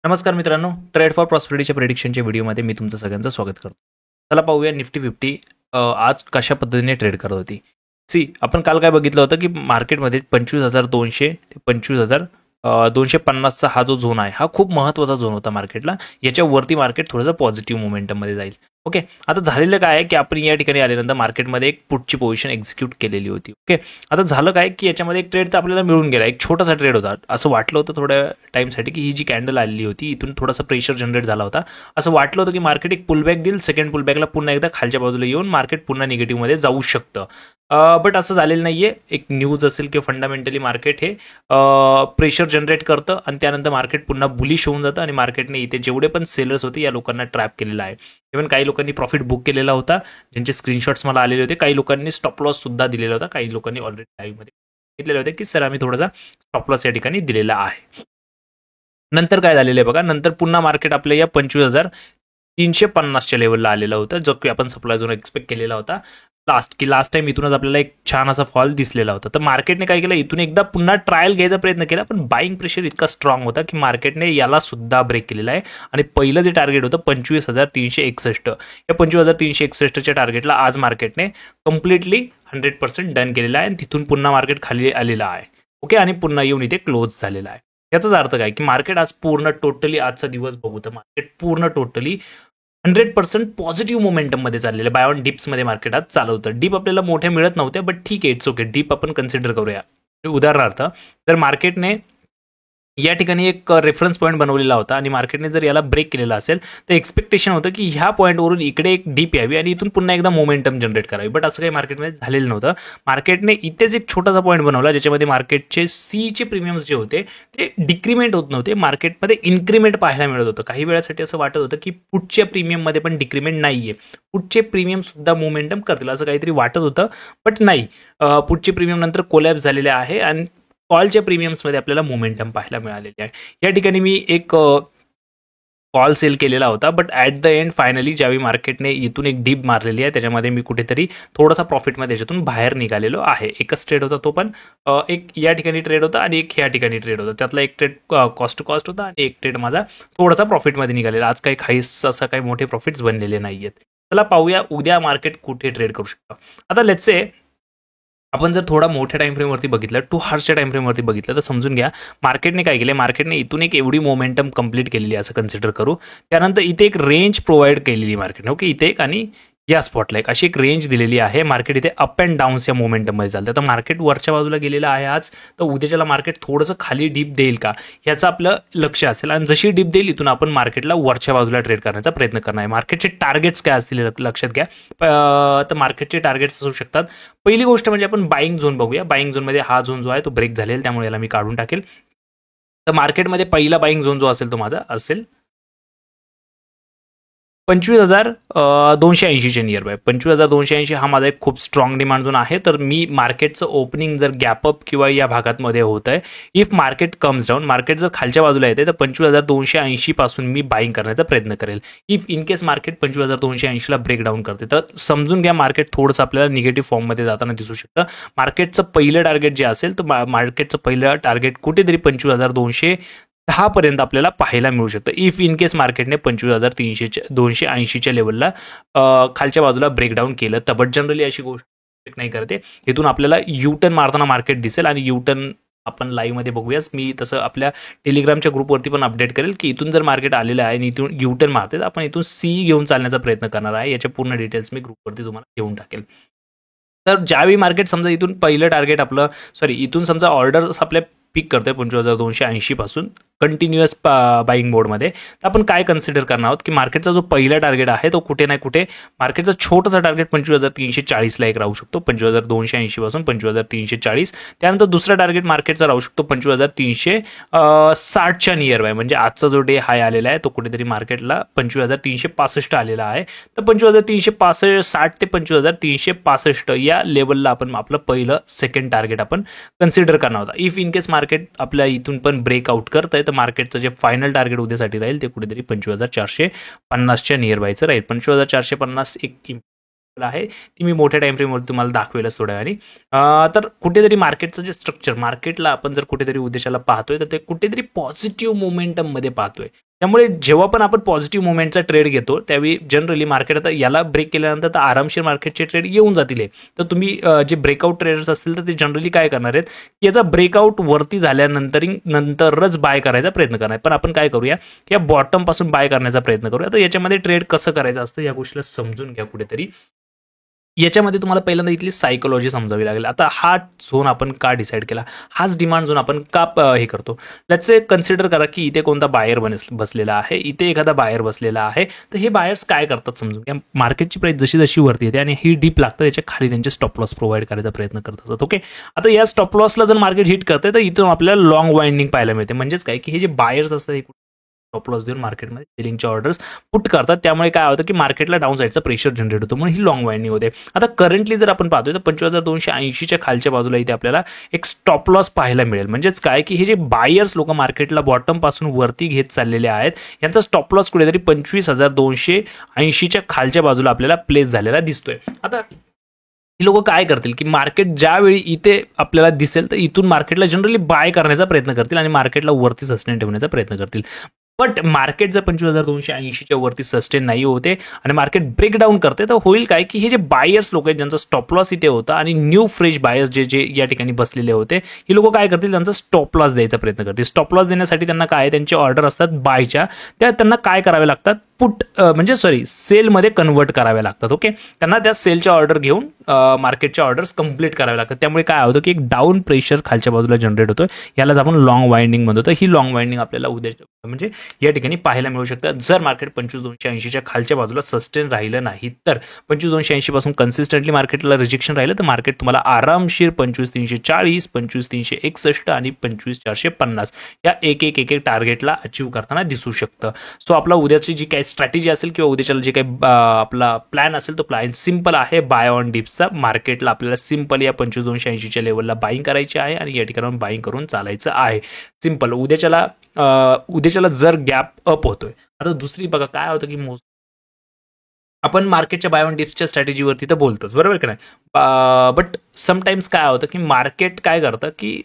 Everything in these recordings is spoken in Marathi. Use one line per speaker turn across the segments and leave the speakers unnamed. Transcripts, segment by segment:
नमस्कार मित्रांनो, ट्रेड फॉर प्रॉस्पेरिटीच्या प्रेडिक्शनच्या व्हिडिओमध्ये मी तुमचं सगळ्यांचं स्वागत करतो. चला पाहूया निफ्टी 50 आज कशा पद्धतीने ट्रेड करत होती. आपण काल काय बघितलं होतं की मार्केटमध्ये 25,200 ते 25,250चा हा जो झोन आहे हा खूप महत्त्वाचा झोन होता मार्केटला. याच्यावरती मार्केट थोडंसं पॉझिटिव्ह मोमेंटममध्ये जाईल. ओके, आता झालेलं काय आहे की आपण या ठिकाणी आल्यानंतर मार्केटमध्ये एक पुटची पोझिशन एक्झिक्यूट केलेली होती. ओके, आता झालं काय की याच्यामध्ये एक ट्रेड तर आपल्याला मिळून गेला, एक छोटासा ट्रेड होता. असं वाटलं होतं थोड्या टाईमसाठी की ही जी कॅन्डल आलेली होती इथून थोडासा प्रेशर जनरेट झाला होता. असं वाटलं होतं की मार्केट एक पुलबॅक देईल, सेकंड पुलबॅकला पुन्हा एकदा खालच्या बाजूला येऊन मार्केट पुन्हा निगेटिव्हमध्ये जाऊ शकतं. बट असं झालेलं नाहीये. एक न्यूज असेल की फंडामेंटली मार्केट हे प्रेशर जनरेट करतं आणि त्यानंतर मार्केट पुन्हा बुलिश होऊन जातं आणि मार्केटने इथे जेवढे पण सेलर्स होते या लोकांना ट्रॅप केलेला आहे. इव्हन काही लोकांनी प्रॉफिट बुक केलेला होता, ज्यांचे स्क्रीनशॉट्स मला आलेले होते. काही लोकांनी स्टॉप लॉस सुद्धा दिलेला होता. काही लोकांनी ऑलरेडी लाईव्हमध्ये सांगितलेले होते की सर आम्ही थोडासा स्टॉप लॉस या ठिकाणी दिलेला आहे. नंतर काय झालेलं आहे बघा, नंतर पुन्हा मार्केट आपल्या या 25,350च्या लेवलला आलेलं होतं, जो की आपण सप्लाय झोन एक्सपेक्ट केलेला होता लास्ट टाइम. इथूनच आपल्याला एक छान असा फॉल दिसलेला होता. तर मार्केटने काय केलं, इथून एकदा पुन्हा ट्रायल घ्यायचा प्रयत्न केला, पण बाईंग प्रेशर इतका स्ट्रॉंग होता की मार्केटने याला सुद्धा ब्रेक केलेला आहे. आणि पहिलं जे टार्गेट होतं 25,361, या 25,361च्या टार्गेटला आज मार्केटने कम्प्लिटली 100% डन केलेला आहे आणि तिथून पुन्हा मार्केट खाली आलेलं आहे. ओके, आणि पुन्हा येऊन इथे क्लोज झालेला आहे. याचाच अर्थ काय की मार्केट आज पूर्ण टोटली आजचा दिवस बघू तर मार्केट पूर्ण टोटली 100% पॉझिटिव्ह मोमेंटममध्ये चाललेलं. बाय ऑन डिप्समध्ये मार्केट आज चालवतं. डीप आपल्याला मोठे मिळत नव्हते, बट ठीक आहे, इट्स ओके. डीप आपण कन्सिडर करूया. उदाहरणार्थ जर मार्केटने या ठिकाणी एक रेफरन्स पॉईंट बनवलेला होता आणि मार्केटने जर याला ब्रेक केलेला असेल तर एक्सपेक्टेशन होतं की ह्या पॉईंटवरून इकडे एक डीप यावी आणि इथून पुन्हा एकदा मोमेंटम जनरेट करावी. बट असं काही मार्केटमध्ये झालेलं नव्हतं. मार्केटने इथेच एक छोटासा पॉईंट बनवला ज्याच्यामध्ये मार्केटचे सीचे प्रीमियम्स जे होते ते डिक्रीमेंट होत नव्हते, मार्केटमध्ये इन्क्रीमेंट पाहायला मिळत होतं. काही वेळासाठी असं वाटत होतं की पुटच्या प्रीमियममध्ये पण डिक्रीमेंट नाहीये, पुटचे प्रीमियम सुद्धा मोमेंटम करतील असं काहीतरी वाटत होतं, बट नाही. पुटचे प्रीमियम नंतर कोलॅप्स झालेले आहे आणि कॉलच्या प्रीमियम्समध्ये आपल्याला मोमेंटम पाहायला मिळालेले आहे. या ठिकाणी मी एक कॉल सेल केलेला होता, but at the end finally ज्यावेळी मार्केटने इथून एक डीप मारलेली आहे त्याच्यामध्ये मी कुठेतरी थोडासा प्रॉफिटमध्ये त्याच्यातून बाहेर निघालेलो आहे. एकच ट्रेड होता तो, पण एक या ठिकाणी ट्रेड होता आणि एक ह्या ठिकाणी ट्रेड होता. त्यातला एक ट्रेड कॉस्ट टू कॉस्ट होता आणि एक ट्रेड माझा थोडासा प्रॉफिटमध्ये निघालेला. आज काही खाईस असं काही मोठे प्रॉफिट्स बनलेले नाही आहेत. चला पाहूया उद्या मार्केट कुठे ट्रेड करू शकतो. आता लेट्स से आपण जर थोडा मोठ्या टाइम फ्रेमवरती बघितलं, 2 हॉर्सच्या टाइम फ्रेमवरती बघितलं तर समजून घ्या मार्केटने काय केलं. मार्केटने इथून एक एवढी मोमेंटम कंप्लीट केलेली असं कन्सिडर करू. त्यानंतर इथे एक रेंज प्रोव्हाइड केलेली मार्केटने. ओके, इथे एक आणि या स्पॉटला एक अशी एक रेंज दिलेली आहे. मार्केट इथे अप अँड डाऊन्स या मोमेंटममध्ये चालतं. तर मार्केट वरच्या बाजूला गेलेलं आहे आज, तर उद्याच्याला मार्केट थोडंसं खाली डीप देईल का याचं आपलं लक्ष असेल आणि जशी डीप देईल इथून आपण मार्केटला वरच्या बाजूला ट्रेड करण्याचा प्रयत्न करणार आहे. मार्केटचे टार्गेट्स काय असतील लक्षात घ्या. तर मार्केटचे टार्गेट्स असू शकतात. पहिली गोष्ट म्हणजे आपण बाईंग झोन बघूया. बाईंग झोनमध्ये हा झोन जो आहे तो ब्रेक झालेला, त्यामुळे याला मी काढून टाकेल. तर मार्केटमध्ये पहिला बाईंग झोन जो असेल तो माझा असेल 25,280च्या नियर बाय. 25,280 हा माझा एक खूप स्ट्रॉंग डिमांड झोन आहे. तर मी मार्केटचं ओपनिंग जर गॅपअप किंवा या भागातमध्ये होत आहे, if market comes down, market जर खालच्या बाजूला येते तर 25,280 पासून मी बाईंग करण्याचा प्रयत्न करेल. इफ इन केस मार्केट 25,280ला ब्रेकडाऊन करते तर समजून घ्या मार्केट थोडंसं आपल्याला निगेटिव्ह फॉर्ममध्ये जाताना दिसू शकतं. मार्केटचं पहिलं टार्गेट जे असेल तर मार्केटचं पहिलं टार्गेट कुठेतरी 25,210 पर्यंत आपल्याला पाहायला मिळू शकतं. इफ इन केस मार्केटने 25,280च्या लेवलला खालच्या बाजूला ब्रेकडाऊन केलं तर. बट जनरली अशी गोष्ट नाही करते. इथून आपल्याला युटर्न मारताना मार्केट दिसेल आणि युटर्न आपण लाईव्हमध्ये बघूयाच. मी तसं आपल्या टेलिग्रामच्या ग्रुपवरती पण अपडेट करेल की इथून जर मार्केट आलेलं आहे आणि इथून युटर्न मारते तर आपण इथून सी घेऊन चालण्याचा प्रयत्न करणार आहे. याच्या पूर्ण डिटेल्स मी ग्रुपवरती तुम्हाला देऊन टाकेल. तर ज्यावेळी मार्केट समजा इथून पहिलं टार्गेट आपलं इथून समजा ऑर्डर आपल्या पिक करतोय 25,280 पासून कंटिन्युअस बाईंग मोडमध्ये, तर आपण काय कन्सिडर करणार आहोत की मार्केटचा जो पहिला टार्गेट आहे तो कुठे नाही कुठे मार्केटचा छोटासा टार्गेट 25,340ला एक राहू शकतो. 25,280 पासून 25,340. त्यानंतर दुसरा टार्गेट मार्केटचा राहू शकतो 25,360च्या नियर बाय. म्हणजे आजचा जो डे हाय आलेला आहे तो कुठेतरी मार्केटला 25,365 आलेला आहे. तर 25,360 ते 25,365 या लेवलला आपण आपलं पहिलं सेकंड टार्गेट आपण कन्सिडर करणार होता. इफ इन केस मार्केट आपल्या इथून पण ब्रेकआउट करत आहे तर मार्केटचं जे फायनल टार्गेट उद्यासाठी राहील ते कुठेतरी 25,450च्या नियर बायचं राहील. 25,450 एक आहे ती मी मोठ्या टाइम फ्रेमवर तुम्हाला दाखवेलच थोड्या वेळाने. तर कुठेतरी मार्केटचं जे स्ट्रक्चर, मार्केटला आपण जर कुठेतरी उद्याच्याला पाहतोय तर ते कुठेतरी पॉझिटिव्ह मोमेंटम मध्ये पाहतोय. त्यामुळे जेव्हा पण आपण पॉझिटिव्ह मुवमेंटचा ट्रेड घेतो त्यावेळी जनरली मार्केट आता याला ब्रेक केल्यानंतर तर आरामशीर मार्केटचे ट्रेड येऊन जातील. तर तुम्ही जे ब्रेकआउट ट्रेडर्स असतील तर ते जनरली काय करणार आहेत, याचा ब्रेकआउट वरती नंतरच बाय करायचा प्रयत्न करणार. पण आपण काय करूया, या बॉटम पासून बाय करण्याचा प्रयत्न करूया. तर याच्यामध्ये ट्रेड कसं करायचं असतं या गोष्टीला समजून घ्या कुठेतरी. याच्यामध्ये तुम्हाला पहिल्यांदा इथली सायकोलॉजी समजावी लागेल. आता हा झोन आपण का डिसाईड केला, हाच डिमांड झोन आपण का हे करतो. लेट्स से कन्सिडर करा की इथे कोणता बायर बसलेला आहे, इथे एखादा बायर बसलेला आहे. तर हे बायर्स काय करतात समजून घ्या. मार्केटची प्राइस जशी जशी वरती येते आणि ही डीप लागतं त्याच्या खाली त्यांचे स्टॉप लॉस प्रोव्हाइड करायचा प्रयत्न करत असतात. ओके, आता या स्टॉप लॉसला जर मार्केट हिट करते तर इथून आपल्याला लॉंग वाइंडिंग पाहायला मिळते. म्हणजेच काय की हे जे बायर्स असतात स्टॉप लॉस देऊन मार्केटमध्ये सेलिंगच्या ऑर्डर्स पुट करतात. त्यामुळे काय होतं की मार्केटला डाऊन साईडचा प्रेशर जनरेट होतो, म्हणून ही लॉंग वाइंडिंग होते. आता करंटली जर आपण पाहतोय तर 25,280च्या खालच्या बाजूला इथे आपल्याला एक स्टॉप लॉस पाहायला मिळेल. म्हणजेच काय की हे जे बायर्स लोक मार्केटला बॉटम पासून वरती घेत चाललेले आहेत यांचा स्टॉप लॉस कुठेतरी 25,280च्या खालच्या बाजूला आपल्याला प्लेस झालेला दिसतोय. आता ही लोक काय करतील की मार्केट ज्यावेळी इथे आपल्याला दिसेल तर इथून मार्केटला जनरली बाय करण्याचा प्रयत्न करतील आणि मार्केटला वरती सस्टेन ठेवण्याचा प्रयत्न करतील. बट मार्केट जर 25,280च्या वरती सस्टेन नाही होते आणि मार्केट ब्रेकडाऊन करते तर होईल काय की हे जे बायर्स लोक आहेत ज्यांचा स्टॉप लॉस इथे होता आणि न्यू फ्रेश बायर्स जे या ठिकाणी बसलेले होते, ही लोक काय करतील, त्यांचा स्टॉप लॉस द्यायचा प्रयत्न करतील. स्टॉप लॉस देण्यासाठी त्यांना काय, त्यांचे ऑर्डर असतात बायच्या, त्या त्यांना काय करावे लागतात, सेलमध्ये कन्वर्ट करावे लागतात. ओके, त्यांना त्या सेलच्या ऑर्डर घेऊन मार्केटच्या ऑर्डर्स कंप्लीट करावे लागतात. त्यामुळे काय होतं की एक डाऊन प्रेशर खालच्या बाजूला जनरेट होतं. यालाच आपण लॉंग वाइंडिंग म्हणतो. तर ही लॉंग वाइंडिंग आपल्याला उद्या म्हणजे या ठिकाणी पाहायला मिळू शकतं जर मार्केट 25,280च्या खालच्या बाजूला सस्टेन राहिलं नाही तर. 25,280 पासून कन्सिस्टंटली मार्केटला रिजेक्शन राहिलं तर मार्केट तुम्हाला आरामशीर 25,340, 25,361 आणि 25,450 या एक टार्गेटला अचीव्ह करताना दिसू शकतं. सो आपला उद्याची जी काही स्ट्रॅटेजी असेल किंवा उद्याच्या जे काही आपला प्लॅन असेल तो प्लॅन सिंपल आहे. बाय ऑन डिप्सचा मार्केटला आपल्याला सिंपल या 25,280च्या लेवलला बाईंग करायची आहे आणि या ठिकाणी बाईंग करून चालायचं आहे. सिंपल. उद्याच्याला जर गॅप अप होतोय. आता दुसरी बघा काय होतं की आपण मार्केटच्या बाय ऑन डिप्सच्या स्ट्रॅटेजीवरती तर बोलतोच, बरोबर की नाही. बट समटाइम्स काय होतं की मार्केट काय करतं की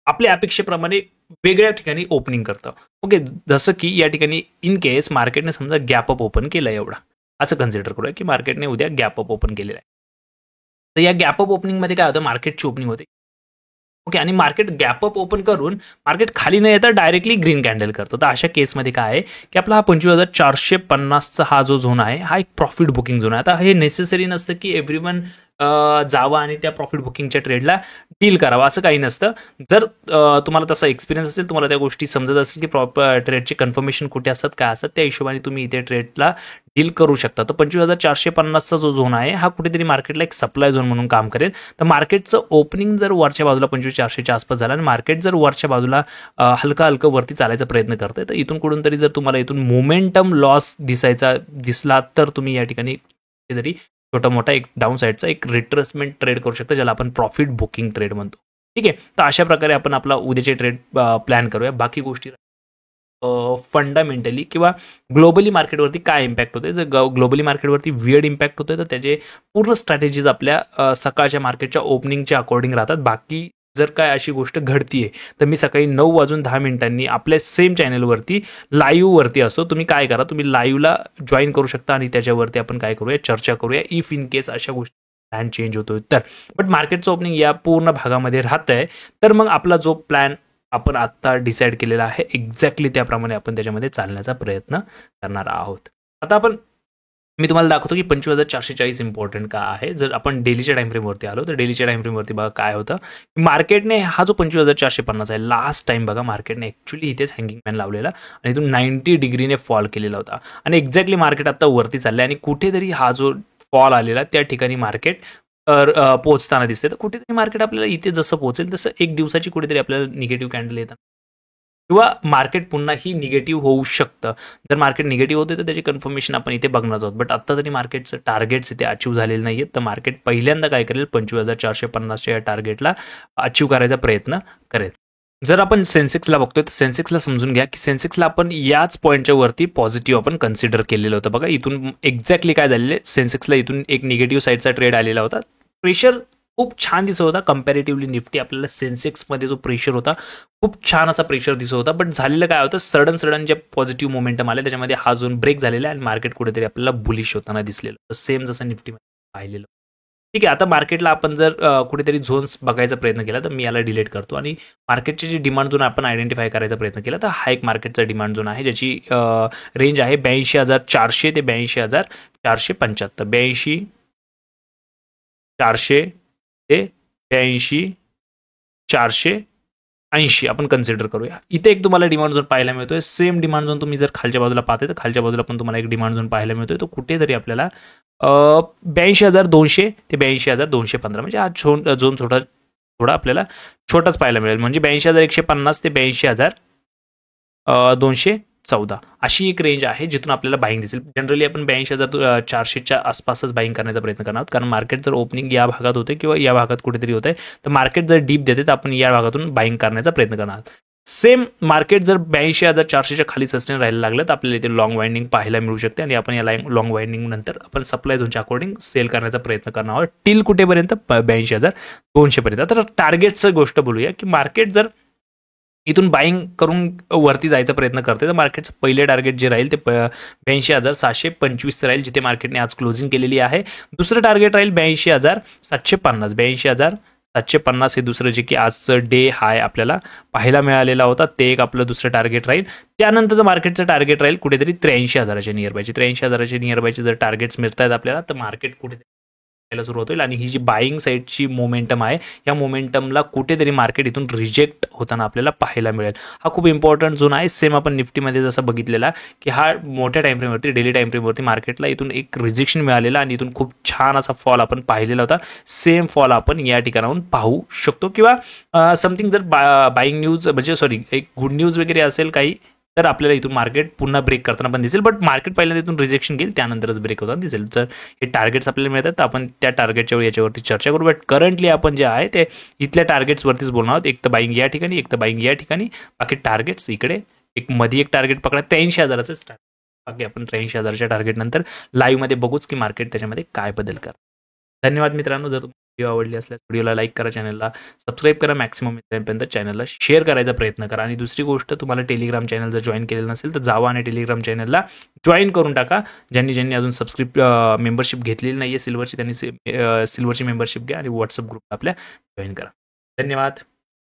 आपल्या अपेक्षेप्रमाणे वेगळ्या ठिकाणी ओपनिंग करतं. ओके, जसं की या ठिकाणी इन केस मार्केटने समजा गॅप अप ओपन केला एवढा, असं कन्सिडर करूया की मार्केटने उद्या गॅप अप ओपन केलेला आहे. तर या गॅप अप ओपनिंगमध्ये काय होतं, मार्केटची ओपनिंग होते. ओके, आणि मार्केट गॅप अप ओपन करून मार्केट खाली न येता डायरेक्टली ग्रीन कॅन्डल करतो. तर अशा केसमध्ये काय आहे की आपला हा 25,450चा हा जो झोन आहे हा एक प्रॉफिट बुकिंग झोन आहे. आता हे नेसेसरी नसतं की एव्हरीवन जावा आणि त्या प्रॉफिट बुकिंगच्या ट्रेडला डील करावा, असं काही नसतं. जर तुम्हाला तसा एक्सपिरियन्स असेल, तुम्हाला त्या गोष्टी समजत असेल की ट्रेडचे कन्फर्मेशन कुठे असतात, काय असतात, त्या हिशोबाने तुम्ही इथे ट्रेडला डील करू शकता. तर 25,450चा जो झोन आहे हा कुठेतरी मार्केटला एक सप्लाय झोन म्हणून काम करेल. तर मार्केटचं ओपनिंग जर वरच्या बाजूला 25,400च्या आसपास झालं आणि मार्केट जर वरच्या बाजूला हलका वरती चालायचा प्रयत्न करतोय तर इथून कुठून तरी जर तुम्हाला इथून मोमेंटम लॉस दिसला तर तुम्ही या ठिकाणी कुठेतरी छोटा मोठा एक डाऊन साईडचा एक रिट्रेसमेंट ट्रेड करू शकता, ज्याला आपण प्रॉफिट बुकिंग ट्रेड म्हणतो. ठीक आहे, तर अशा प्रकारे आपण आपला उद्याचे ट्रेड प्लॅन करूया. बाकी गोष्टी फंडामेंटली किंवा ग्लोबली मार्केटवरती काय इम्पॅक्ट होते. जर ग्लोबली मार्केटवरती वियर्ड इम्पॅक्ट होतोय तर त्याचे पूर्ण स्ट्रॅटेजीज आपल्या सकाळच्या मार्केटच्या ओपनिंगच्या अकॉर्डिंग राहतात. बाकी जर काय अशी गोष्ट घडतीये तर मी सकाळी 9:10 आपल्या सेम चॅनलवरती लाईव्हवरती असतो. तुम्ही काय करा, तुम्ही लाईव्हला जॉईन करू शकता आणि त्याच्यावरती आपण काय करूया, चर्चा करूया इफ इन केस अशा गोष्टी प्लॅन चेंज होतोय तर. बट मार्केटचं ओपनिंग या पूर्ण भागामध्ये राहत आहे तर मग आपला जो प्लॅन आपण आत्ता डिसाईड केलेला आहे एक्झॅक्टली त्याप्रमाणे आपण त्याच्यामध्ये चालण्याचा प्रयत्न करणार आहोत. आता मी तुम्हाला दाखवतो की 25,440 इम्पॉर्टंट का आहे. जर आपण डेलीच्या टाइम फ्रेमवरती आलो तर डेलीच्या टाइम फ्रेमवरती बघा काय होतं, मार्केटने हा जो 25,450 आहे लास्ट टाइम बघा मार्केटने ॲक्च्युली इथेच हँगिंग मॅन लावलेला आणि इथून 90 डिग्रीने फॉल केलेला होता आणि एक्झॅक्टली मार्केट आता वरती चाललंय आणि कुठेतरी हा जो फॉल आलेला त्या ठिकाणी मार्केट पोहोचताना दिसते. तर कुठेतरी मार्केट आपल्याला इथे जसं पोहोचेल तसं एक दिवसाची कुठेतरी आपल्याला निगेटिव्ह कॅन्डल येतात किंवा मार्केट पुन्हा ही निगेटिव्ह होऊ शकतं. जर मार्केट निगेटिव्ह होते तर त्याची कन्फर्मेशन आपण इथे बघणार आहोत. बट आता तरी मार्केटचं टार्गेट्स इथे अचीव्ह झालेले नाहीयेत. तर मार्केट पहिल्यांदा काय करेल, 25,450च्या या टार्गेटला अचीव्ह करायचा प्रयत्न करेल. जर आपण सेन्सेक्सला बघतोय तर सेन्सेक्सला समजून घ्या की सेन्सेक्सला आपण याच पॉईंटच्या वरती पॉझिटिव्ह आपण कन्सिडर केलेलं होतं. बघा इथून एक्झॅक्टली काय झालेलं, सेन्सेक्सला इथून एक निगेटिव्ह साईडचा ट्रेड आलेला होता. प्रेशर खूप छान दिसत होता कम्पॅरेटिव्हली निफ्टी. आपल्याला सेन्सेक्समध्ये जो प्रेशर होता खूप छान असा प्रेशर दिसत होता. बट झालेलं काय होतं, सडन जे पॉझिटिव्ह मोमेंटम आले त्याच्यामध्ये हा झोन ब्रेक झालेला आहे आणि मार्केट कुठेतरी आपल्याला बुलिश होताना दिसलेलं, सेम जसं निफ्टीमध्ये पाहिलेलं. ठीक आहे, आता मार्केटला आपण जर कुठेतरी झोन्स बघायचा प्रयत्न केला तर मी याला डिलीट करतो आणि मार्केटची जी डिमांड झोन आपण आयडेंटिफाय करायचा प्रयत्न केला तर हा एक मार्केटचा डिमांड झोन आहे ज्याची रेंज आहे 82,400 ते 82,475. 82,400 ते 82,480 आपण कन्सिडर करूया. इथे एक तुम्हाला डिमांड झोन पाहायला मिळतोय. सेम डिमांड झोन तुम्ही जर खालच्या बाजूला पाहते तर खालच्या बाजूला पण तुम्हाला एक डिमांड झोन पाहायला मिळतोय. तो कुठेतरी आपल्याला 82,200 ते 82,215 म्हणजे हा झोन थोडा आपल्याला छोटाच पाहायला मिळेल. म्हणजे 82,150 ते 82,214 अशी एक रेंज आहे जिथून आपल्याला बाईंग दिसेल. जनरली आपण 82,400च्या आसपासच बाईंग करण्याचा प्रयत्न करणार आहोत, कारण मार्केट जर ओपनिंग या भागात होते किंवा या भागात कुठेतरी होते तर मार्केट जर डीप देते तर आपण या भागातून बाईंग करण्याचा प्रयत्न करणार आहोत. सेम मार्केट जर 82,400च्या खाली सस्टेन राहायला लागलं तर आपल्याला इथे लॉंग वाइंडिंग पाहायला मिळू शकते आणि आपण या लॉंग वाइंडिंग नंतर आपण सप्लाय झोनच्या अकॉर्डिंग सेल करण्याचा प्रयत्न करणार आहोत टिल कुठेपर्यंत 82,200 पर्यंत. तर टार्गेटचं गोष्ट बोलूया की मार्केट जर इथून बाईंग करून वरती जायचा प्रयत्न करते तर मार्केटचं पहिले टार्गेट जे राहील ते 82,725 राहील, जिथे मार्केटने आज क्लोजिंग केलेली आहे. दुसरं टार्गेट राहील 82,750. 82,750 हे दुसरं जे की आजचं डे हाय आपल्याला पाहायला मिळालेला होता ते एक आपलं दुसरं टार्गेट राहील. त्यानंतरचं मार्केटचं टार्गेट राहील कुठेतरी 83,000च्या नियरबायचे. 83,000च्या नियरबायचे जर टार्गेट्स मिळत आहेत आपल्याला तर मार्केट कुठेतरी सुरुवात होईल आणि ही जी बाईंग साईडची मोमेंटम आहे या मोमेंटमला कुठेतरी मार्केट इथून रिजेक्ट होताना आपल्याला पाहायला मिळेल. हा खूप इम्पॉर्टंट झोन आहे. सेम आपण निफ्टीमध्ये जसं बघितलेला की हा मोठ्या टाइम फ्रेमवरती डेली टाइम फ्रेमवरती मार्केटला इथून एक रिजेक्शन मिळालेला आणि इथून खूप छान असा फॉल आपण पाहिलेला होता. सेम फॉल आपण या ठिकाणाहून पाहू शकतो किंवा समथिंग जर बाईंग न्यूज म्हणजे एक गुड न्यूज वगैरे असेल काही तर आपल्याला इथून मार्केट पुन्हा ब्रेक करताना पण दिसेल. बट मार्केट पहिल्यांदा इथून रिजेक्शन घेईल त्यानंतरच ब्रेक होताना दिसेल. जर हे टार्गेट्स आपल्याला मिळतात तर आपण त्या टार्गेटच्या याच्यावरती चर्चा करू. बट करंटली आपण जे आहे ते इथल्या टार्गेट्सवरतीच बोलणार आहोत. एक तर बाईंग या ठिकाणी, एक तर बाईंग या ठिकाणी. बाकी टार्गेट्स इकडे एक मध्ये एक टार्गेट पकडा 83,000च टार्गेट. बाकी आपण 83,000च्या टार्गेट नंतर लाईव्हमध्ये बघूच की मार्केट त्याच्यामध्ये काय बदल करतं. धन्यवाद मित्रांनो. जर व्हिडिओ आवडली असल्यास व्हिडिओला लाईक करा, चॅनलला सबस्क्राईब करा, मॅक्सिमम मित्रांपर्यंत चॅनलला शेअर करायचा प्रयत्न करा. आणि दुसरी गोष्ट, तुम्हाला टेलिग्राम चॅनल जर जॉईन केलेलं नसेल तर जावा आणि टेलिग्राम चॅनलला जॉईन करून टाका. ज्यांनी अजून मेंबरशिप घेतलेली नाही आहे सिल्वरची, त्यांनी सिल्वरची मेंबरशिप घ्या आणि व्हॉट्सअप ग्रुप आपल्या जॉईन करा. धन्यवाद.